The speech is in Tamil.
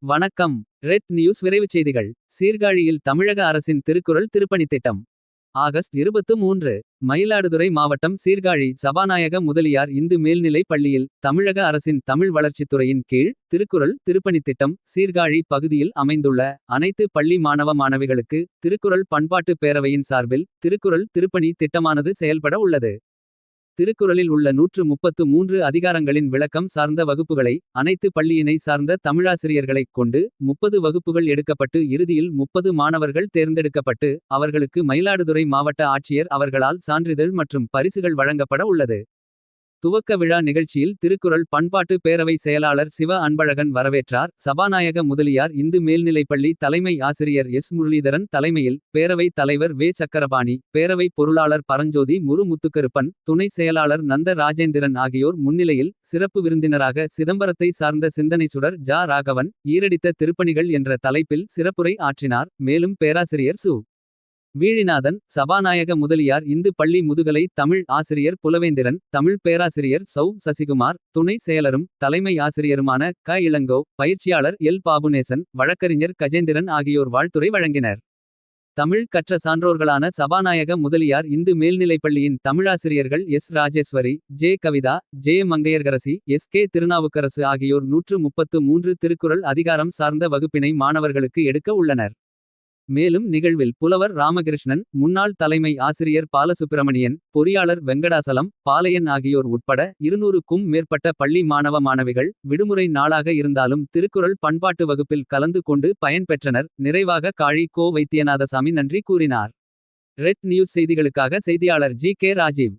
வணக்கம். ரெட் நியூஸ் விரைவுச் செய்திகள். சீர்காழியில் தமிழக அரசின் திருக்குறள் திருப்பணித் திட்டம். ஆகஸ்ட் 23. மயிலாடுதுறை மாவட்டம் சீர்காழி சபாநாயக முதலியார் இந்து மேல்நிலைப் பள்ளியில். தமிழக அரசின் தமிழ் வளர்ச்சித்துறையின் கீழ். திருக்குறள் திருப்பணித் திட்டம் சீர்காழி பகுதியில் அமைந்துள்ள. அனைத்து பள்ளி மாணவ மாணவிகளுக்கு திருக்குறள் பண்பாட்டு பேரவையின் சார்பில். திருக்குறள் திருப்பணி திட்டமானது செயல்பட உள்ளது. திருக்குறளில் உள்ள 133 அதிகாரங்களின் விளக்கம் சார்ந்த வகுப்புகளை. அனைத்து பள்ளியினை சார்ந்த தமிழாசிரியர்களைக் கொண்டு. 30 வகுப்புகள் எடுக்கப்பட்டு இறுதியில் 30 மாணவர்கள் தேர்ந்தெடுக்கப்பட்டு. அவர்களுக்கு மயிலாடுதுறை மாவட்ட ஆட்சியர் அவர்களால் சான்றிதழ் மற்றும் பரிசுகள் வழங்கப்பட உள்ளது. துவக்க விழா நிகழ்ச்சியில் திருக்குறள் பண்பாட்டு பேரவை செயலாளர் சிவ அன்பழகன் வரவேற்றார். சபாநாயக முதலியார் இந்து மேல்நிலைப்பள்ளி தலைமை ஆசிரியர் எஸ். முரளிதரன் தலைமையில். பேரவை தலைவர் வே. சக்கரபாணி. பேரவை பொருளாளர் பரஞ்சோதி முரு முத்துக்கருப்பன். துணை செயலாளர் நந்த ராஜேந்திரன் ஆகியோர் முன்னிலையில். சிறப்பு விருந்தினராக சிதம்பரத்தை சார்ந்த சிந்தனை சுடர் ஜா. ராகவன். ஈரடித்த திருப்பணிகள் என்ற தலைப்பில் சிறப்புரை ஆற்றினார். மேலும் பேராசிரியர் சு. வீழிநாதன். சபாநாயக முதலியார் இந்து பள்ளி முதுகலை தமிழ் ஆசிரியர் புலவேந்திரன். தமிழ் பேராசிரியர் சௌ. சசிகுமார். துணை செயலரும் தலைமை ஆசிரியருமான க. இளங்கோ. பயிற்சியாளர் எல். பாபுநேசன். வழக்கறிஞர் கஜேந்திரன் ஆகியோர் வாழ்த்துரை வழங்கினர். தமிழ் கற்ற சான்றோர்களான சபாநாயக முதலியார் இந்து மேல்நிலைப்பள்ளியின் தமிழாசிரியர்கள் S. Rajeswari. J. Kavitha. J. Mangaiyarkarasi. S. K. Thirunavukkarasu ஆகியோர் 133 திருக்குறள் அதிகாரம் சார்ந்த வகுப்பினை மாணவர்களுக்கு எடுக்க உள்ளனர். மேலும் நிகழ்வில் புலவர் ராமகிருஷ்ணன். முன்னாள் தலைமை ஆசிரியர் பாலசுப்பிரமணியன். பொறியாளர் வெங்கடாசலம். பாலையன் ஆகியோர் உட்பட 200க்கும் மேற்பட்ட பள்ளி மாணவ மாணவிகள். விடுமுறை நாளாக இருந்தாலும் திருக்குறள் பண்பாட்டு வகுப்பில் கலந்து கொண்டு பயன்பெற்றனர். நிறைவாக காழி கோ. வைத்தியநாதசாமி நன்றி கூறினார். ரெட் நியூஸ் செய்திகளுக்காக செய்தியாளர் ஜி. கே. ராஜீவ்.